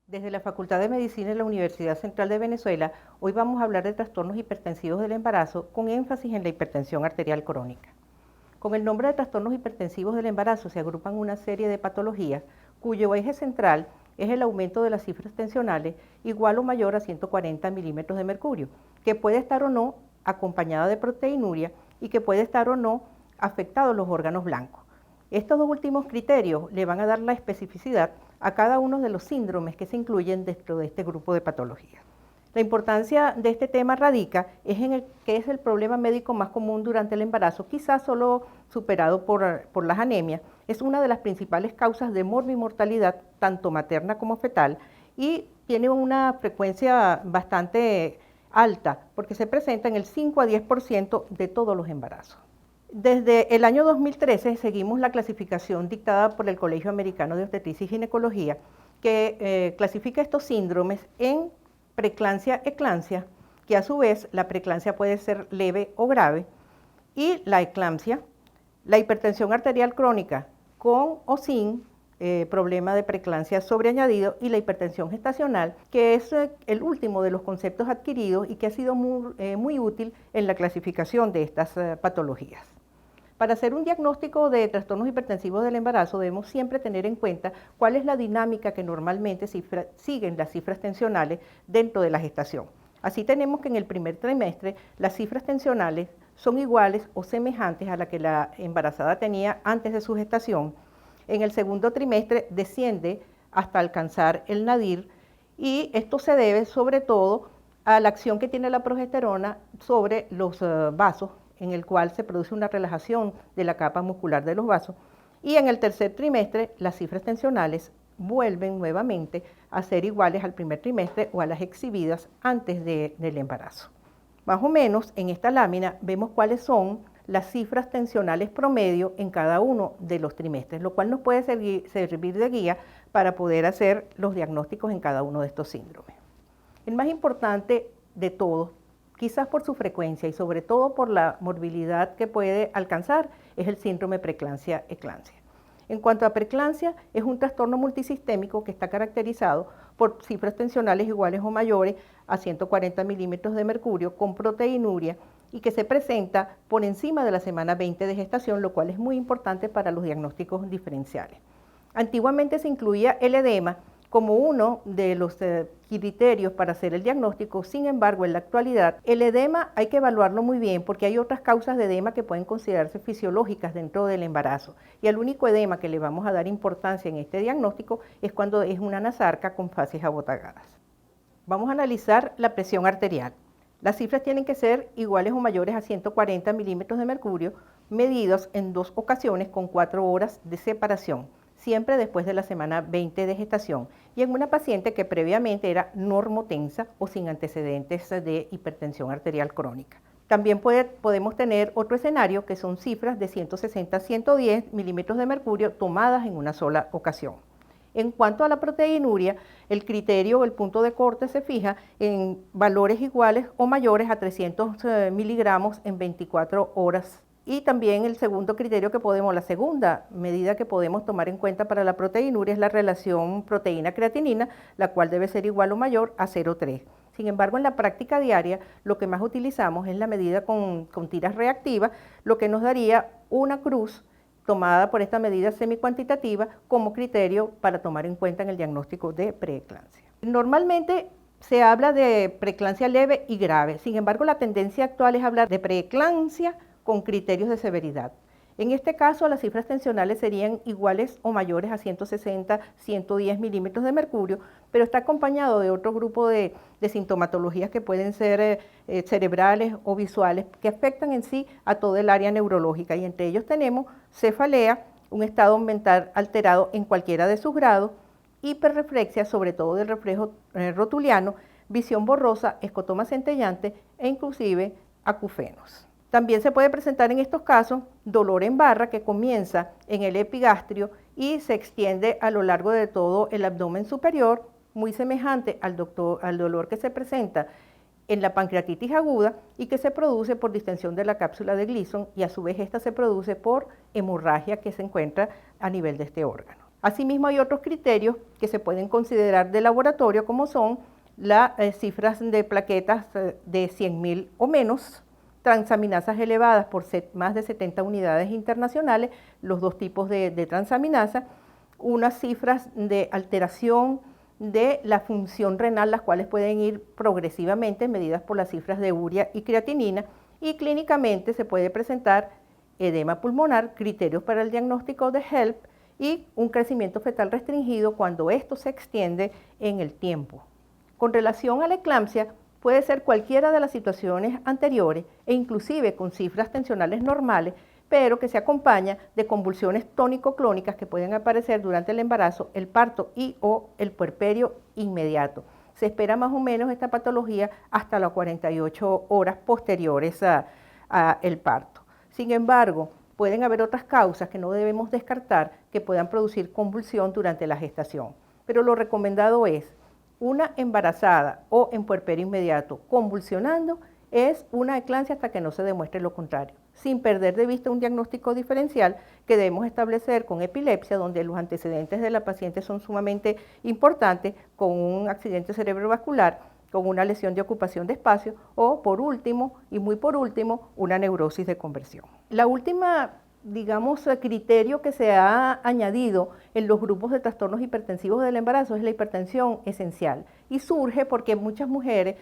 Desde la Facultad de Medicina de la Universidad Central de Venezuela, hoy vamos a hablar de trastornos hipertensivos del embarazo con énfasis en la hipertensión arterial crónica. Con el nombre de trastornos hipertensivos del embarazo se agrupan una serie de patologías cuyo eje central es el aumento de las cifras tensionales igual o mayor a 140 milímetros de mercurio, que puede estar o no acompañada de proteinuria y que puede estar o no afectados los órganos blancos. Estos dos últimos criterios le van a dar la especificidad a cada uno de los síndromes que se incluyen dentro de este grupo de patologías. La importancia de este tema radica en el que es el problema médico más común durante el embarazo, quizás solo superado por las anemias. Es una de las principales causas de morbimortalidad, tanto materna como fetal, y tiene una frecuencia bastante alta, porque se presenta en el 5 a 10% de todos los embarazos. Desde el año 2013 seguimos la clasificación dictada por el Colegio Americano de Obstetricia y Ginecología, que clasifica estos síndromes en preeclampsia-eclampsia, que a su vez la preeclampsia puede ser leve o grave, y la eclampsia, la hipertensión arterial crónica con o sin problema de preeclampsia sobreañadido, y la hipertensión gestacional, que es el último de los conceptos adquiridos y que ha sido muy útil en la clasificación de estas patologías. Para hacer un diagnóstico de trastornos hipertensivos del embarazo debemos siempre tener en cuenta cuál es la dinámica que normalmente siguen las cifras tensionales dentro de la gestación. Así tenemos que en el primer trimestre las cifras tensionales son iguales o semejantes a la que la embarazada tenía antes de su gestación. En el segundo trimestre desciende hasta alcanzar el nadir, y esto se debe sobre todo a la acción que tiene la progesterona sobre los vasos, en el cual se produce una relajación de la capa muscular de los vasos, y en el tercer trimestre las cifras tensionales vuelven nuevamente a ser iguales al primer trimestre o a las exhibidas antes del embarazo. Más o menos en esta lámina vemos cuáles son las cifras tensionales promedio en cada uno de los trimestres, lo cual nos puede servir de guía para poder hacer los diagnósticos en cada uno de estos síndromes. El más importante de todos, quizás por su frecuencia y sobre todo por la morbilidad que puede alcanzar, es el síndrome preeclampsia-eclampsia. En cuanto a preeclampsia, es un trastorno multisistémico que está caracterizado por cifras tensionales iguales o mayores a 140 milímetros de mercurio con proteinuria y que se presenta por encima de la semana 20 de gestación, lo cual es muy importante para los diagnósticos diferenciales. Antiguamente se incluía el edema como uno de los criterios para hacer el diagnóstico. Sin embargo, en la actualidad, el edema hay que evaluarlo muy bien porque hay otras causas de edema que pueden considerarse fisiológicas dentro del embarazo. Y el único edema que le vamos a dar importancia en este diagnóstico es cuando es una anasarca con fases abotagadas. Vamos a analizar la presión arterial. Las cifras tienen que ser iguales o mayores a 140 milímetros de mercurio, medidos en 2 ocasiones con 4 horas de separación, siempre después de la semana 20 de gestación, y en una paciente que previamente era normotensa o sin antecedentes de hipertensión arterial crónica. También podemos tener otro escenario que son cifras de 160 a 110 milímetros de mercurio tomadas en una sola ocasión. En cuanto a la proteinuria, el criterio o el punto de corte se fija en valores iguales o mayores a 300 miligramos en 24 horas. Y también el segundo criterio la segunda medida que podemos tomar en cuenta para la proteinuria es la relación proteína-creatinina, la cual debe ser igual o mayor a 0,3. Sin embargo, en la práctica diaria, lo que más utilizamos es la medida con tiras reactivas, lo que nos daría una cruz tomada por esta medida semicuantitativa como criterio para tomar en cuenta en el diagnóstico de preeclampsia. Normalmente se habla de preeclampsia leve y grave. Sin embargo, la tendencia actual es hablar de preeclampsia con criterios de severidad. En este caso, las cifras tensionales serían iguales o mayores a 160, 110 milímetros de mercurio, pero está acompañado de otro grupo de sintomatologías que pueden ser cerebrales o visuales, que afectan en sí a todo el área neurológica, y entre ellos tenemos cefalea, un estado mental alterado en cualquiera de sus grados, hiperreflexia, sobre todo del reflejo rotuliano, visión borrosa, escotoma centellante e inclusive acufenos. También se puede presentar en estos casos dolor en barra que comienza en el epigastrio y se extiende a lo largo de todo el abdomen superior, muy semejante al dolor que se presenta en la pancreatitis aguda y que se produce por distensión de la cápsula de Gleason, y a su vez esta se produce por hemorragia que se encuentra a nivel de este órgano. Asimismo, hay otros criterios que se pueden considerar de laboratorio, como son las cifras de plaquetas de 100.000 o menos, transaminasas elevadas por más de 70 unidades internacionales, los dos tipos de transaminasa, unas cifras de alteración de la función renal, las cuales pueden ir progresivamente medidas por las cifras de urea y creatinina, y clínicamente se puede presentar edema pulmonar, criterios para el diagnóstico de HELP y un crecimiento fetal restringido cuando esto se extiende en el tiempo. Con relación a la eclampsia, puede ser cualquiera de las situaciones anteriores e inclusive con cifras tensionales normales, pero que se acompaña de convulsiones tónico-clónicas que pueden aparecer durante el embarazo, el parto y o el puerperio inmediato. Se espera más o menos esta patología hasta las 48 horas posteriores al parto. Sin embargo, pueden haber otras causas que no debemos descartar que puedan producir convulsión durante la gestación, pero lo recomendado es una embarazada o en puerperio inmediato convulsionando es una eclampsia hasta que no se demuestre lo contrario, sin perder de vista un diagnóstico diferencial que debemos establecer con epilepsia, donde los antecedentes de la paciente son sumamente importantes, con un accidente cerebrovascular, con una lesión de ocupación de espacio o, por último, y muy por último, una neurosis de conversión. La última, digamos, criterio que se ha añadido en los grupos de trastornos hipertensivos del embarazo es la hipertensión esencial, y surge porque muchas mujeres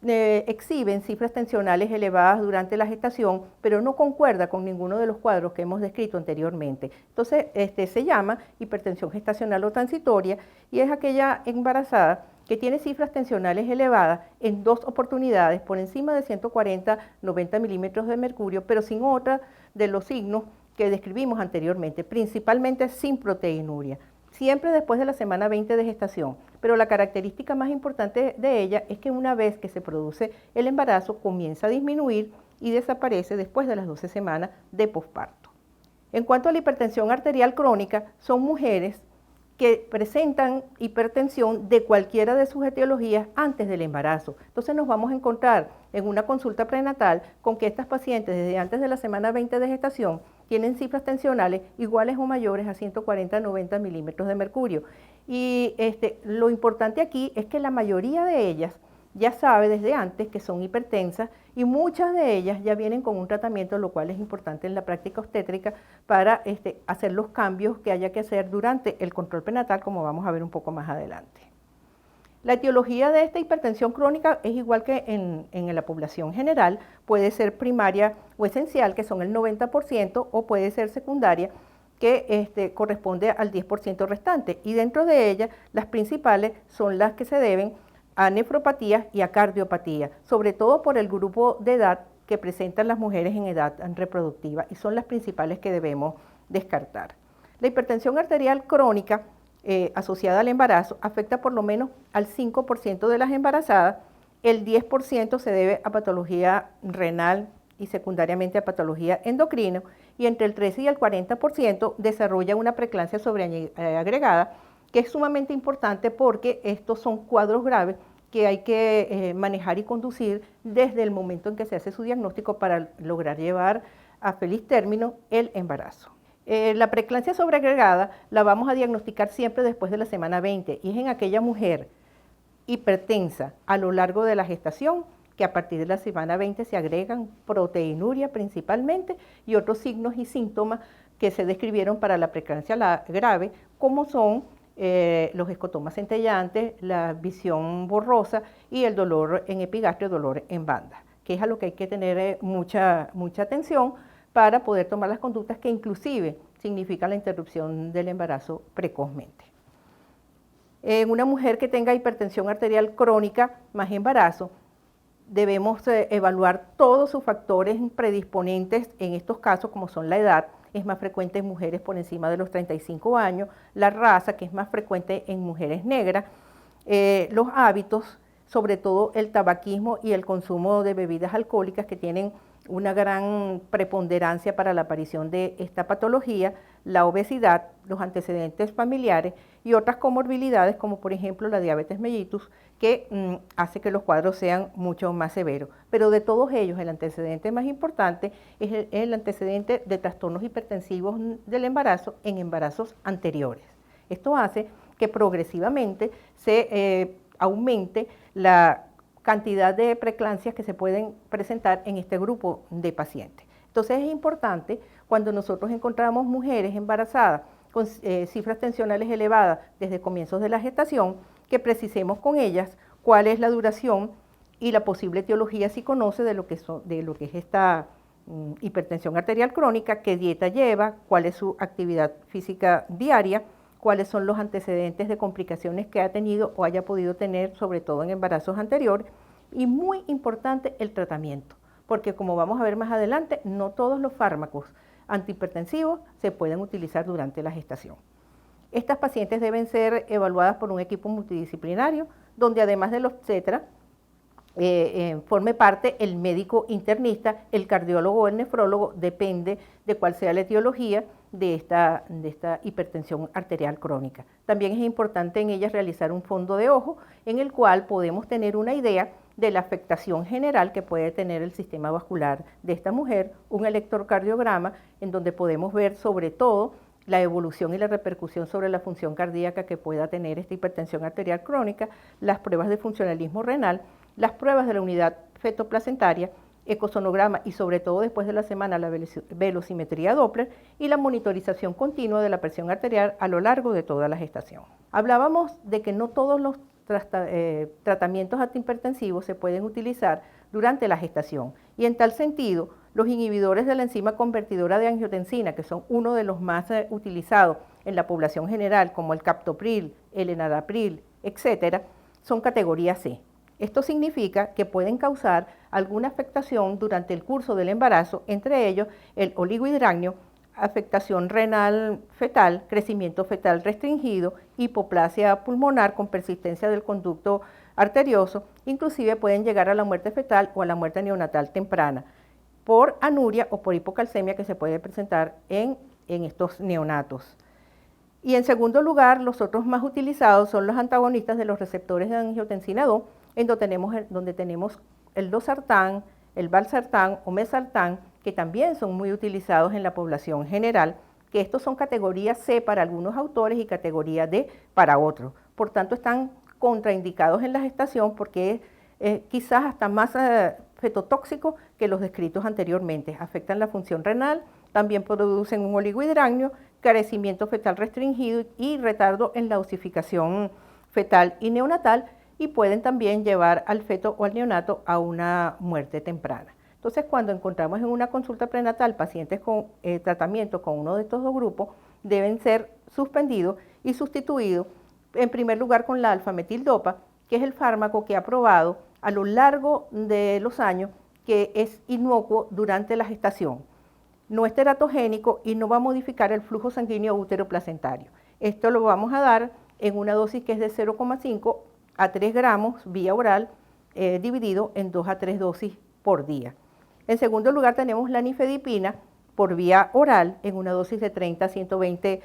exhiben cifras tensionales elevadas durante la gestación, pero no concuerda con ninguno de los cuadros que hemos descrito anteriormente. Entonces, se llama hipertensión gestacional o transitoria y es aquella embarazada que tiene cifras tensionales elevadas en dos oportunidades por encima de 140-90 milímetros de mercurio, pero sin otra de los signos que describimos anteriormente, principalmente sin proteinuria, siempre después de la semana 20 de gestación. Pero la característica más importante de ella es que una vez que se produce el embarazo comienza a disminuir y desaparece después de las 12 semanas de posparto. En cuanto a la hipertensión arterial crónica, son mujeres que presentan hipertensión de cualquiera de sus etiologías antes del embarazo. Entonces nos vamos a encontrar en una consulta prenatal con que estas pacientes desde antes de la semana 20 de gestación tienen cifras tensionales iguales o mayores a 140-90 milímetros de mercurio. Y lo importante aquí es que la mayoría de ellas ya sabe desde antes que son hipertensas y muchas de ellas ya vienen con un tratamiento, lo cual es importante en la práctica obstétrica para hacer los cambios que haya que hacer durante el control prenatal, como vamos a ver un poco más adelante. La etiología de esta hipertensión crónica es igual que en la población general, puede ser primaria o esencial, que son el 90%, o puede ser secundaria, que corresponde al 10% restante, y dentro de ellas las principales son las que se deben a nefropatías y a cardiopatía, sobre todo por el grupo de edad que presentan las mujeres en edad reproductiva, y son las principales que debemos descartar. La hipertensión arterial crónica asociada al embarazo afecta por lo menos al 5% de las embarazadas, el 10% se debe a patología renal y secundariamente a patología endocrina, y entre el 13 y el 40% desarrolla una preeclampsia sobreagregada, que es sumamente importante porque estos son cuadros graves que hay que manejar y conducir desde el momento en que se hace su diagnóstico para lograr llevar a feliz término el embarazo. La preeclampsia sobreagregada la vamos a diagnosticar siempre después de la semana 20 y es en aquella mujer hipertensa a lo largo de la gestación que a partir de la semana 20 se agregan proteinuria principalmente y otros signos y síntomas que se describieron para la preeclampsia grave, como son los escotomas centellantes, la visión borrosa y el dolor en epigastrio, dolor en banda, que es a lo que hay que tener mucha atención para poder tomar las conductas que inclusive significan la interrupción del embarazo precozmente. En una mujer que tenga hipertensión arterial crónica más embarazo, debemos evaluar todos sus factores predisponentes en estos casos, como son la edad, es más frecuente en mujeres por encima de los 35 años, la raza, que es más frecuente en mujeres negras, los hábitos, sobre todo el tabaquismo y el consumo de bebidas alcohólicas que tienen una gran preponderancia para la aparición de esta patología, la obesidad, los antecedentes familiares y otras comorbilidades como por ejemplo la diabetes mellitus, que hace que los cuadros sean mucho más severos. Pero de todos ellos, el antecedente más importante es el antecedente de trastornos hipertensivos del embarazo en embarazos anteriores. Esto hace que progresivamente se aumente la cantidad de preeclampsias que se pueden presentar en este grupo de pacientes. Entonces es importante cuando nosotros encontramos mujeres embarazadas con cifras tensionales elevadas desde comienzos de la gestación, que precisemos con ellas cuál es la duración y la posible etiología, si conoce, de lo que es esta hipertensión arterial crónica, qué dieta lleva, cuál es su actividad física diaria, cuáles son los antecedentes de complicaciones que ha tenido o haya podido tener, sobre todo en embarazos anteriores, y muy importante el tratamiento, porque como vamos a ver más adelante, no todos los fármacos antihipertensivos se pueden utilizar durante la gestación. Estas pacientes deben ser evaluadas por un equipo multidisciplinario, donde además del obstetra, forme parte el médico internista, el cardiólogo o el nefrólogo, depende de cuál sea la etiología de esta hipertensión arterial crónica. También es importante en ellas realizar un fondo de ojo en el cual podemos tener una idea de la afectación general que puede tener el sistema vascular de esta mujer, un electrocardiograma en donde podemos ver sobre todo la evolución y la repercusión sobre la función cardíaca que pueda tener esta hipertensión arterial crónica, las pruebas de funcionalismo renal, las pruebas de la unidad fetoplacentaria, ecosonograma y sobre todo después de la semana la velocimetría Doppler y la monitorización continua de la presión arterial a lo largo de toda la gestación. Hablábamos de que no todos los tratamientos antihipertensivos se pueden utilizar durante la gestación y en tal sentido los inhibidores de la enzima convertidora de angiotensina, que son uno de los más utilizados en la población general, como el captopril, el enalapril, etcétera, son categoría C. Esto significa que pueden causar alguna afectación durante el curso del embarazo, entre ellos el oligohidranio, afectación renal fetal, crecimiento fetal restringido, hipoplasia pulmonar con persistencia del conducto arterioso, inclusive pueden llegar a la muerte fetal o a la muerte neonatal temprana por anuria o por hipocalcemia que se puede presentar en estos neonatos. Y en segundo lugar, los otros más utilizados son los antagonistas de los receptores de angiotensina 2, en donde tenemos el losartán, el valsartán o mesartán, que también son muy utilizados en la población general, que estos son categoría C para algunos autores y categoría D para otros. Por tanto, están contraindicados en la gestación porque quizás hasta más fetotóxicos que los descritos anteriormente. Afectan la función renal, también producen un oligohidranio, carecimiento fetal restringido y retardo en la osificación fetal y neonatal, y pueden también llevar al feto o al neonato a una muerte temprana. Entonces, cuando encontramos en una consulta prenatal pacientes con tratamiento con uno de estos dos grupos, deben ser suspendidos y sustituidos, en primer lugar con la alfametildopa, que es el fármaco que ha probado a lo largo de los años que es inocuo durante la gestación. No es teratogénico y no va a modificar el flujo sanguíneo uteroplacentario. Esto lo vamos a dar en una dosis que es de 0,5 a 3 gramos vía oral, dividido en 2 a 3 dosis por día. En segundo lugar tenemos la nifedipina por vía oral en una dosis de 30 a 120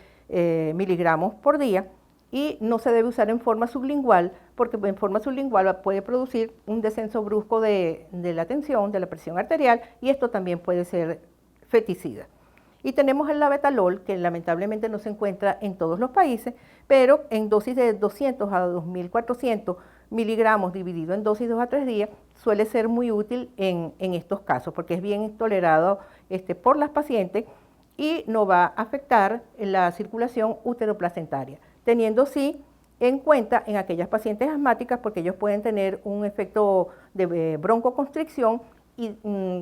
miligramos por día, y no se debe usar en forma sublingual porque en forma sublingual puede producir un descenso brusco de la tensión, de la presión arterial, y esto también puede ser feticida. Y tenemos el labetalol, que lamentablemente no se encuentra en todos los países, pero en dosis de 200 a 2.400 miligramos dividido en dosis 2 a 3 días suele ser muy útil en estos casos porque es bien tolerado por las pacientes y no va a afectar la circulación uteroplacentaria, teniendo sí en cuenta en aquellas pacientes asmáticas porque ellos pueden tener un efecto de broncoconstricción y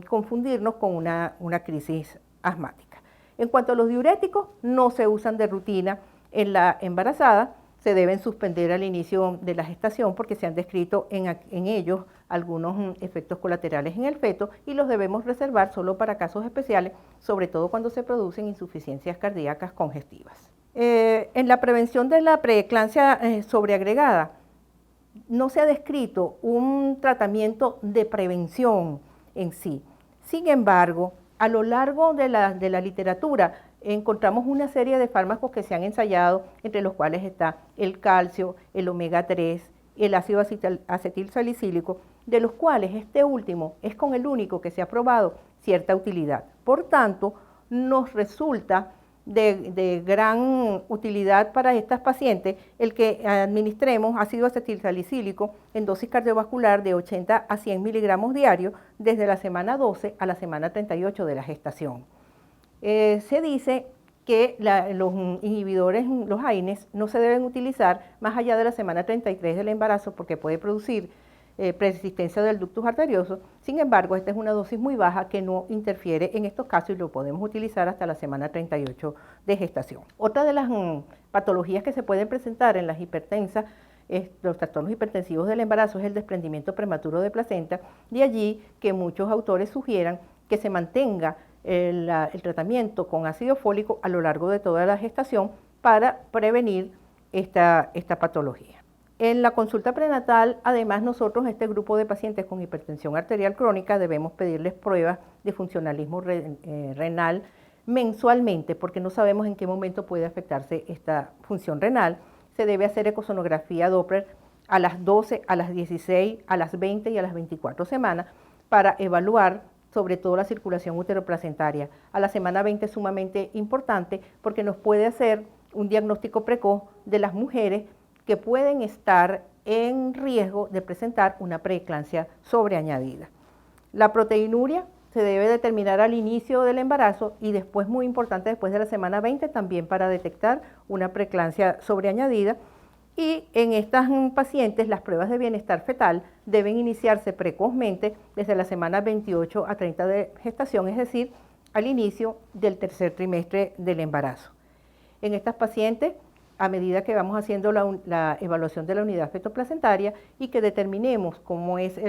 confundirnos con una crisis asmática. En cuanto a los diuréticos, no se usan de rutina en la embarazada, se deben suspender al inicio de la gestación porque se han descrito en ellos algunos efectos colaterales en el feto y los debemos reservar solo para casos especiales, sobre todo cuando se producen insuficiencias cardíacas congestivas. En la prevención de la preeclampsia sobreagregada, no se ha descrito un tratamiento de prevención en sí. Sin embargo, a lo largo de la literatura encontramos una serie de fármacos que se han ensayado, entre los cuales está el calcio, el omega 3, el ácido acetilsalicílico, de los cuales este último es con el único que se ha probado cierta utilidad. Por tanto, nos resulta de gran utilidad para estas pacientes el que administremos ácido acetilsalicílico en dosis cardiovascular de 80 a 100 miligramos diarios desde la semana 12 a la semana 38 de la gestación. Se dice que los inhibidores, los AINES, no se deben utilizar más allá de la semana 33 del embarazo porque puede producir persistencia del ductus arterioso. Sin embargo, esta es una dosis muy baja que no interfiere en estos casos y lo podemos utilizar hasta la semana 38 de gestación. Otra de las patologías que se pueden presentar en las hipertensas, los trastornos hipertensivos del embarazo, es el desprendimiento prematuro de placenta. De allí que muchos autores sugieran que se mantenga el tratamiento con ácido fólico a lo largo de toda la gestación para prevenir esta patología. En la consulta prenatal, además, nosotros, este grupo de pacientes con hipertensión arterial crónica, debemos pedirles pruebas de funcionalismo renal mensualmente, porque no sabemos en qué momento puede afectarse esta función renal. Se debe hacer ecosonografía Doppler a las 12, a las 16, a las 20 y a las 24 semanas para evaluar sobre todo la circulación uteroplacentaria. A la semana 20 es sumamente importante porque nos puede hacer un diagnóstico precoz de las mujeres que pueden estar en riesgo de presentar una preeclampsia sobreañadida. La proteinuria se debe determinar al inicio del embarazo y después, muy importante, después de la semana 20 también para detectar una preeclampsia sobreañadida. Y en estas pacientes las pruebas de bienestar fetal deben iniciarse precozmente desde la semana 28 a 30 de gestación, es decir, al inicio del tercer trimestre del embarazo. En estas pacientes, a medida que vamos haciendo la evaluación de la unidad fetoplacentaria y que determinemos cómo es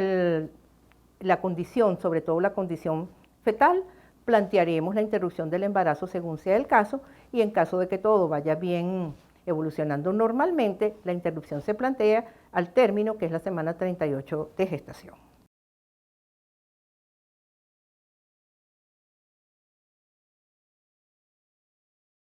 la condición, sobre todo la condición fetal, plantearemos la interrupción del embarazo según sea el caso y en caso de que todo vaya bien evolucionando normalmente, la interrupción se plantea al término que es la semana 38 de gestación.